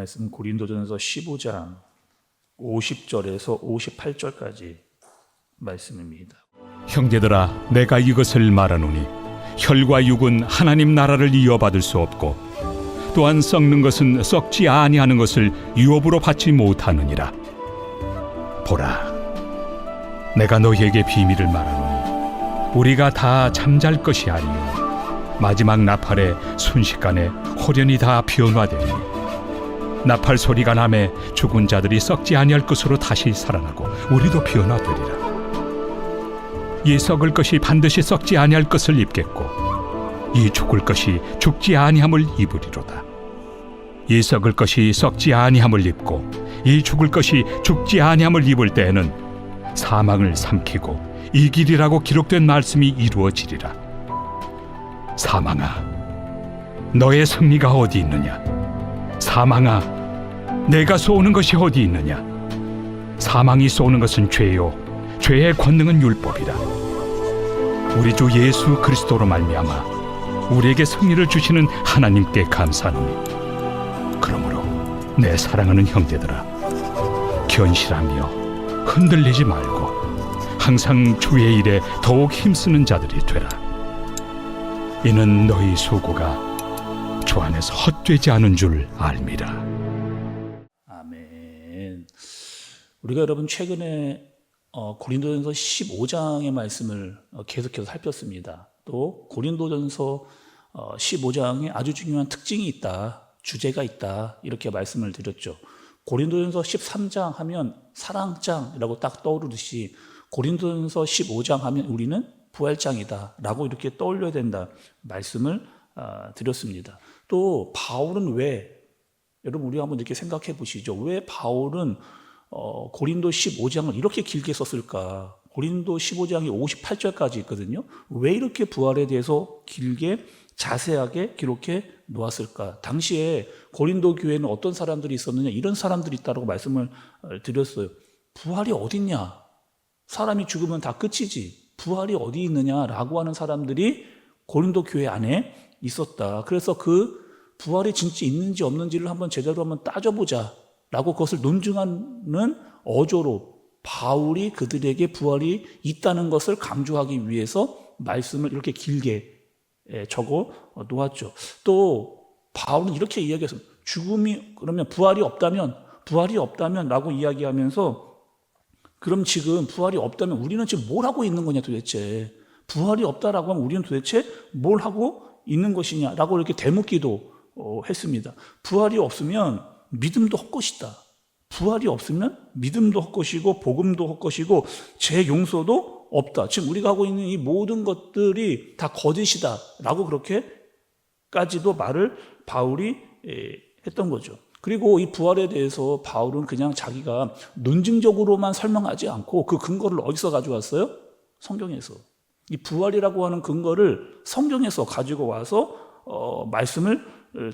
말씀 고린도전서 15장 50절에서 58절까지 말씀입니다. 형제들아, 내가 이것을 말하노니 혈과 육은 하나님 나라를 이어받을 수 없고 또한 썩는 것은 썩지 아니하는 것을 유업으로 받지 못하느니라. 보라, 내가 너희에게 비밀을 말하노니 우리가 다 잠잘 것이 아니요 마지막 나팔에 순식간에 호련히 다 변화되니 나팔 소리가 나매 죽은 자들이 썩지 아니할 것으로 다시 살아나고 우리도 변화되리라. 이 썩을 것이 반드시 썩지 아니할 것을 입겠고 이 죽을 것이 죽지 아니함을 입으리로다. 이 썩을 것이 썩지 아니함을 입고 이 죽을 것이 죽지 아니함을 입을 때에는 사망을 삼키고 이기리라고 기록된 말씀이 이루어지리라. 사망아, 너의 승리가 어디 있느냐? 사망아, 내가 쏘는 것이 어디 있느냐? 사망이 쏘는 것은 죄요, 죄의 권능은 율법이라. 우리 주 예수 그리스도로 말미암아 우리에게 승리를 주시는 하나님께 감사하노니, 그러므로 내 사랑하는 형제들아, 견실하며 흔들리지 말고 항상 주의 일에 더욱 힘쓰는 자들이 되라. 이는 너희 수고가 주 안에서 헛되지 않은 줄 알미라. 아멘. 우리가 여러분 최근에 고린도전서 15장의 말씀을 계속해서 살폈습니다. 또 고린도전서 15장에 아주 중요한 특징이 있다, 주제가 있다, 이렇게 말씀을 드렸죠. 고린도전서 13장 하면 사랑장이라고 딱 떠오르듯이 고린도전서 15장 하면 우리는 부활장이다 라고 이렇게 떠올려야 된다 말씀을 드렸습니다. 또 바울은 왜, 여러분 우리 한번 이렇게 생각해 보시죠. 왜 바울은 고린도 15장을 이렇게 길게 썼을까? 고린도 15장이 58절까지 있거든요. 왜 이렇게 부활에 대해서 길게 자세하게 기록해 놓았을까? 당시에 고린도 교회는 어떤 사람들이 있었느냐? 이런 사람들이 있다고 말씀을 드렸어요. 부활이 어딨냐? 사람이 죽으면 다 끝이지. 부활이 어디 있느냐라고 하는 사람들이 고린도 교회 안에 있었다. 그래서 그 부활이 진짜 있는지 없는지를 한번 제대로 한번 따져보자 라고 그것을 논증하는 어조로 바울이 그들에게 부활이 있다는 것을 강조하기 위해서 말씀을 이렇게 길게 적어 놓았죠. 또 바울은 이렇게 이야기했습니다. 죽음이 그러면 부활이 없다면 라고 이야기하면서, 그럼 지금 부활이 없다면 우리는 지금 뭘 하고 있는 거냐 도대체? 부활이 없다라고 하면 우리는 도대체 뭘 하고 있는 것이냐라고 이렇게 되묻기도 했습니다. 부활이 없으면 믿음도 헛것이다. 부활이 없으면 믿음도 헛것이고 복음도 헛것이고 죄 용서도 없다. 지금 우리가 하고 있는 이 모든 것들이 다 거짓이다 라고 그렇게까지도 말을 바울이 했던 거죠. 그리고 이 부활에 대해서 바울은 그냥 자기가 논증적으로만 설명하지 않고 그 근거를 어디서 가져왔어요? 성경에서. 이 부활이라고 하는 근거를 성경에서 가지고 와서 말씀을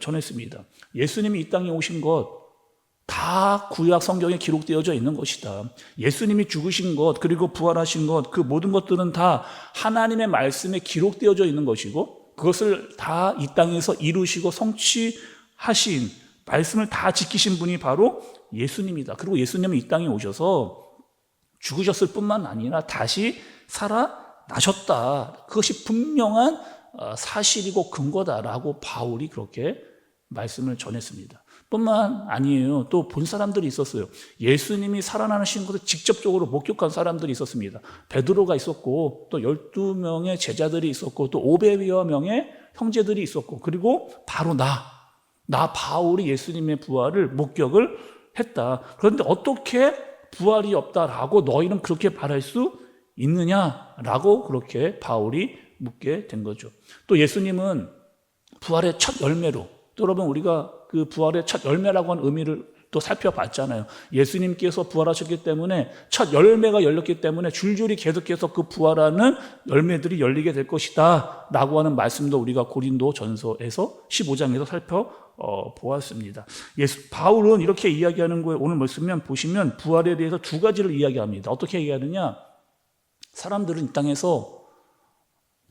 전했습니다. 예수님이 이 땅에 오신 것 다 구약 성경에 기록되어져 있는 것이다. 예수님이 죽으신 것 그리고 부활하신 것, 그 모든 것들은 다 하나님의 말씀에 기록되어져 있는 것이고 그것을 다 이 땅에서 이루시고 성취하신, 말씀을 다 지키신 분이 바로 예수님이다. 그리고 예수님은 이 땅에 오셔서 죽으셨을 뿐만 아니라 다시 살아나셨다. 그것이 분명한 사실이고 근거다라고 바울이 그렇게 말씀을 전했습니다. 뿐만 아니에요. 또 본 사람들이 있었어요. 예수님이 살아나신 것을 직접적으로 목격한 사람들이 있었습니다. 베드로가 있었고 또 12명의 제자들이 있었고 또 500여 명의 형제들이 있었고, 그리고 바로 나 바울이 예수님의 부활을 목격을 했다. 그런데 어떻게 부활이 없다라고 너희는 그렇게 말할 수 있느냐라고 그렇게 바울이 묻게 된 거죠. 또 예수님은 부활의 첫 열매로, 또 여러분 우리가 그 부활의 첫 열매라고 하는 의미를 또 살펴봤잖아요. 예수님께서 부활하셨기 때문에 첫 열매가 열렸기 때문에 줄줄이 계속해서 그 부활하는 열매들이 열리게 될 것이다 라고 하는 말씀도 우리가 고린도 전서에서 15장에서 살펴보았습니다. 바울은 이렇게 이야기하는 거예요. 오늘 말씀 보시면 부활에 대해서 두 가지를 이야기합니다. 어떻게 얘기하느냐? 사람들은 이 땅에서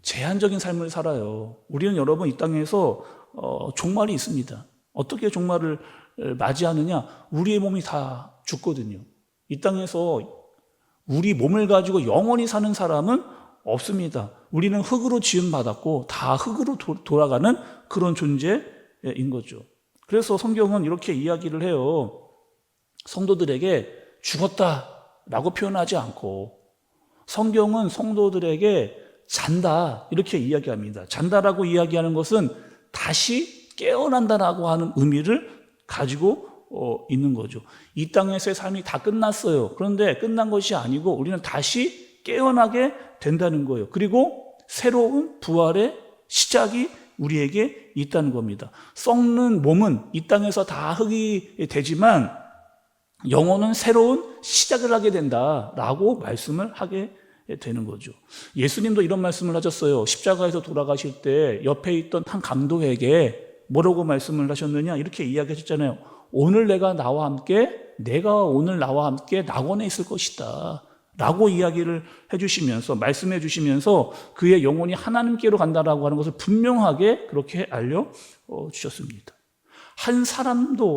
제한적인 삶을 살아요. 우리는 여러분 이 땅에서 종말이 있습니다. 어떻게 종말을 맞이하느냐? 우리의 몸이 다 죽거든요. 이 땅에서 우리 몸을 가지고 영원히 사는 사람은 없습니다. 우리는 흙으로 지음받았고 다 흙으로 돌아가는 그런 존재인 거죠. 그래서 성경은 이렇게 이야기를 해요. 성도들에게 죽었다라고 표현하지 않고 성경은 성도들에게 잔다 이렇게 이야기합니다. 잔다라고 이야기하는 것은 다시 깨어난다라고 하는 의미를 가지고 있는 거죠. 이 땅에서의 삶이 다 끝났어요. 그런데 끝난 것이 아니고 우리는 다시 깨어나게 된다는 거예요. 그리고 새로운 부활의 시작이 우리에게 있다는 겁니다. 썩는 몸은 이 땅에서 다 흙이 되지만 영혼은 새로운 시작을 하게 된다라고 말씀을 하게 되는 거죠. 예수님도 이런 말씀을 하셨어요. 십자가에서 돌아가실 때 옆에 있던 한 강도에게 뭐라고 말씀을 하셨느냐? 이렇게 이야기하셨잖아요. 내가 오늘 나와 함께 낙원에 있을 것이다 라고 이야기를 해주시면서 말씀해 주시면서 그의 영혼이 하나님께로 간다라고 하는 것을 분명하게 그렇게 알려주셨습니다.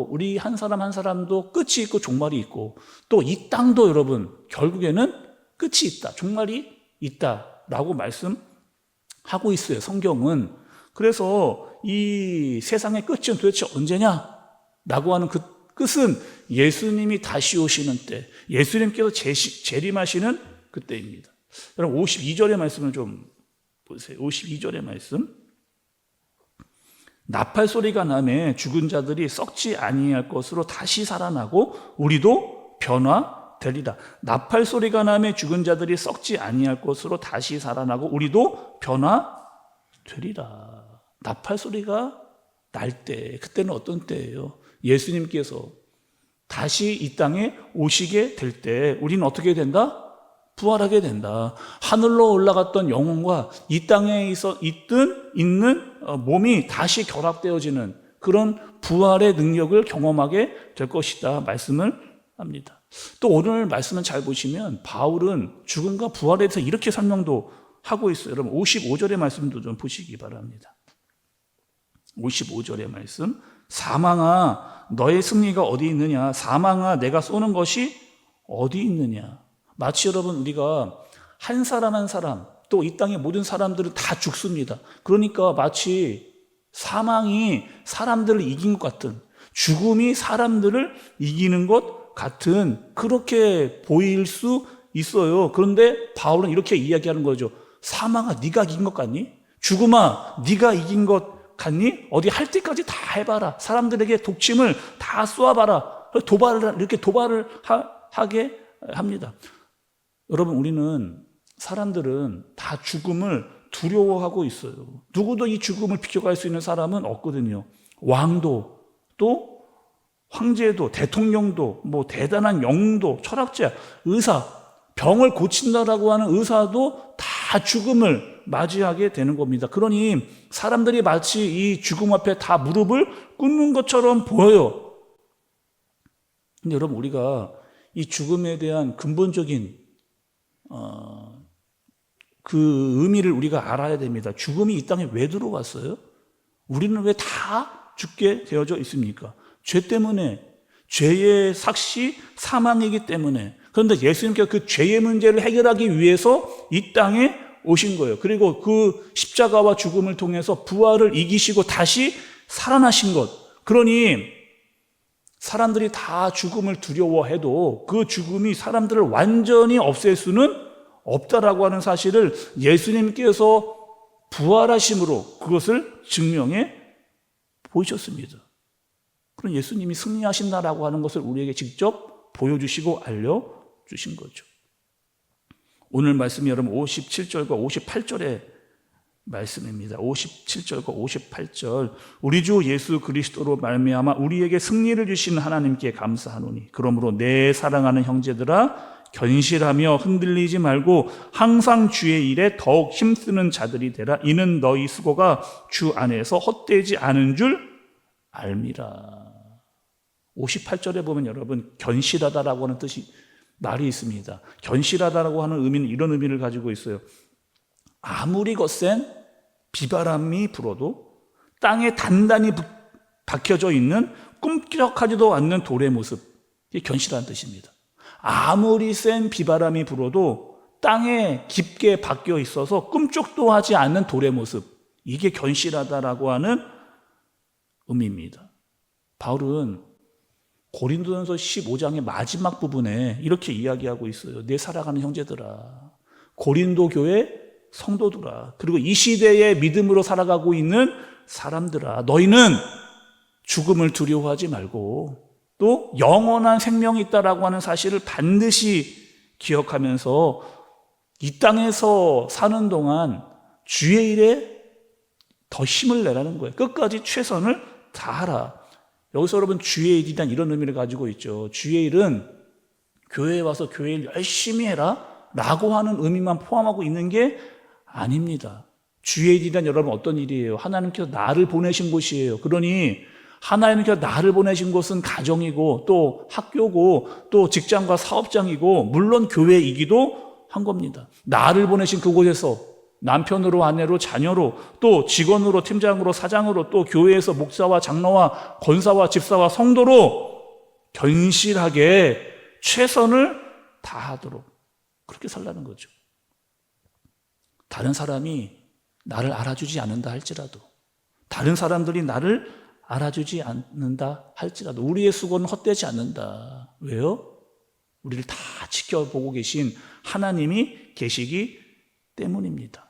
우리 한 사람 한 사람도 끝이 있고 종말이 있고 또 이 땅도 여러분 결국에는 끝이 있다, 종말이 있다라고 말씀하고 있어요, 성경은. 그래서 이 세상의 끝은 도대체 언제냐라고 하는 그 끝은 예수님이 다시 오시는 때, 예수님께서 재림하시는 그때입니다. 여러분 52절의 말씀을 좀 보세요. 52절의 말씀. 나팔 소리가 나매 죽은 자들이 썩지 아니할 것으로 다시 살아나고 우리도 변화되리라. 나팔 소리가 나매 죽은 자들이 썩지 아니할 것으로 다시 살아나고 우리도 변화되리라. 나팔 소리가 날 때, 그때는 어떤 때예요? 예수님께서 다시 이 땅에 오시게 될 때 우리는 어떻게 된다? 부활하게 된다. 하늘로 올라갔던 영혼과 이 땅에 있는 몸이 다시 결합되어지는 그런 부활의 능력을 경험하게 될 것이다 말씀을 합니다. 또 오늘 말씀을 잘 보시면 바울은 죽음과 부활에 대해서 이렇게 설명도 하고 있어요. 여러분 55절의 말씀도 좀 보시기 바랍니다. 55절의 말씀. 사망아 너의 승리가 어디 있느냐? 사망아 내가 쏘는 것이 어디 있느냐? 마치 여러분 우리가 한 사람 한 사람 또 이 땅의 모든 사람들은 다 죽습니다. 그러니까 마치 사망이 사람들을 이긴 것 같은, 죽음이 사람들을 이기는 것 같은 그렇게 보일 수 있어요. 그런데 바울은 이렇게 이야기하는 거죠. 사망아 네가 이긴 것 같니? 죽음아 네가 이긴 것 같니? 어디 할 때까지 다 해봐라. 사람들에게 독침을 다 쏘아봐라. 이렇게 도발을 하게 합니다. 여러분 우리는 사람들은 다 죽음을 두려워하고 있어요. 누구도 이 죽음을 비켜갈 수 있는 사람은 없거든요. 왕도 또 황제도 대통령도 뭐 대단한 영웅도 철학자 의사 병을 고친다라고 하는 의사도 다 죽음을 맞이하게 되는 겁니다. 그러니 사람들이 마치 이 죽음 앞에 다 무릎을 꿇는 것처럼 보여요. 근데 여러분 우리가 이 죽음에 대한 근본적인 그 의미를 우리가 알아야 됩니다. 죽음이 이 땅에 왜 들어왔어요? 우리는 왜 다 죽게 되어져 있습니까? 죄 때문에, 죄의 삭시 사망이기 때문에. 그런데 예수님께서 그 죄의 문제를 해결하기 위해서 이 땅에 오신 거예요. 그리고 그 십자가와 죽음을 통해서 부활을 이기시고 다시 살아나신 것. 그러니 사람들이 다 죽음을 두려워해도 그 죽음이 사람들을 완전히 없앨 수는 없다라고 하는 사실을 예수님께서 부활하심으로 그것을 증명해 보이셨습니다. 그럼 예수님이 승리하신다라고 하는 것을 우리에게 직접 보여주시고 알려주신 거죠. 오늘 말씀이 여러분 57절과 58절의 말씀입니다. 57절과 58절. 우리 주 예수 그리스도로 말미암아 우리에게 승리를 주신 하나님께 감사하노니 그러므로 내 사랑하는 형제들아 견실하며 흔들리지 말고 항상 주의 일에 더욱 힘쓰는 자들이 되라. 이는 너희 수고가 주 안에서 헛되지 않은 줄 알미라. 58절에 보면 여러분 견실하다라고 하는 말이 있습니다. 견실하다라고 하는 의미는 이런 의미를 가지고 있어요. 아무리 거센 비바람이 불어도 땅에 단단히 박혀져 있는 꿈쩍하지도 않는 돌의 모습, 이게 견실한 뜻입니다. 아무리 센 비바람이 불어도 땅에 깊게 박혀 있어서 꿈쩍도 하지 않는 돌의 모습, 이게 견실하다라고 하는 의미입니다. 바울은 고린도전서 15장의 마지막 부분에 이렇게 이야기하고 있어요. 내 살아가는 형제들아, 고린도 교회 성도들아, 그리고 이 시대의 믿음으로 살아가고 있는 사람들아, 너희는 죽음을 두려워하지 말고 또 영원한 생명이 있다라고 하는 사실을 반드시 기억하면서 이 땅에서 사는 동안 주의 일에 더 힘을 내라는 거예요. 끝까지 최선을 다하라. 여기서 여러분 주의 일이란 이런 의미를 가지고 있죠. 주의 일은 교회에 와서 교회 일 열심히 해라 라고 하는 의미만 포함하고 있는 게 아닙니다. 주의 일이란 여러분 어떤 일이에요? 하나님께서 나를 보내신 곳이에요. 그러니 하나님께서 나를 보내신 곳은 가정이고 또 학교고 또 직장과 사업장이고 물론 교회이기도 한 겁니다. 나를 보내신 그곳에서 남편으로, 아내로, 자녀로, 또 직원으로, 팀장으로, 사장으로, 또 교회에서 목사와 장로와 권사와 집사와 성도로 견실하게 최선을 다하도록 그렇게 살라는 거죠. 다른 사람이 나를 알아주지 않는다 할지라도, 다른 사람들이 나를 알아주지 않는다 할지라도 우리의 수고는 헛되지 않는다. 왜요? 우리를 다 지켜보고 계신 하나님이 계시기 때문입니다.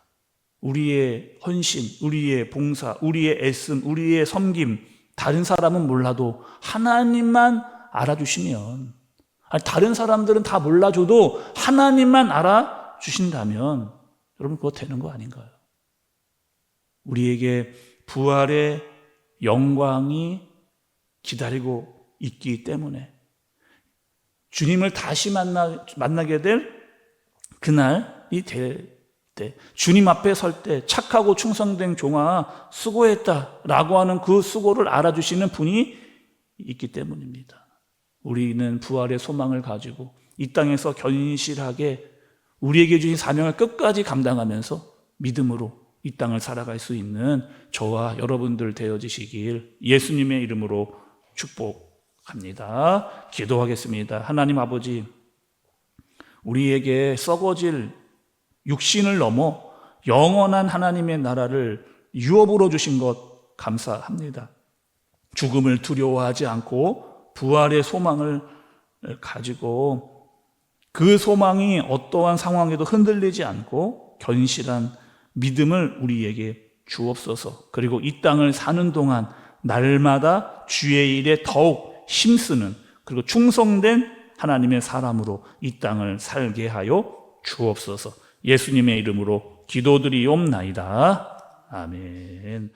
우리의 헌신, 우리의 봉사, 우리의 애씀, 우리의 섬김, 다른 사람은 몰라도 하나님만 알아주시면, 다른 사람들은 다 몰라줘도 하나님만 알아주신다면 여러분 그거 되는 거 아닌가요? 우리에게 부활의 영광이 기다리고 있기 때문에 주님을 다시 만나게 될 그날이 될 때, 주님 앞에 설 때 착하고 충성된 종아 수고했다라고 하는 그 수고를 알아주시는 분이 있기 때문입니다. 우리는 부활의 소망을 가지고 이 땅에서 견실하게 우리에게 주신 사명을 끝까지 감당하면서 믿음으로 이 땅을 살아갈 수 있는 저와 여러분들 되어지시길 예수님의 이름으로 축복합니다. 기도하겠습니다. 하나님 아버지, 우리에게 썩어질 육신을 넘어 영원한 하나님의 나라를 유업으로 주신 것 감사합니다. 죽음을 두려워하지 않고 부활의 소망을 가지고 그 소망이 어떠한 상황에도 흔들리지 않고 견실한 믿음을 우리에게 주옵소서. 그리고 이 땅을 사는 동안 날마다 주의 일에 더욱 힘쓰는 그리고 충성된 하나님의 사람으로 이 땅을 살게 하여 주옵소서. 예수님의 이름으로 기도드리옵나이다. 아멘.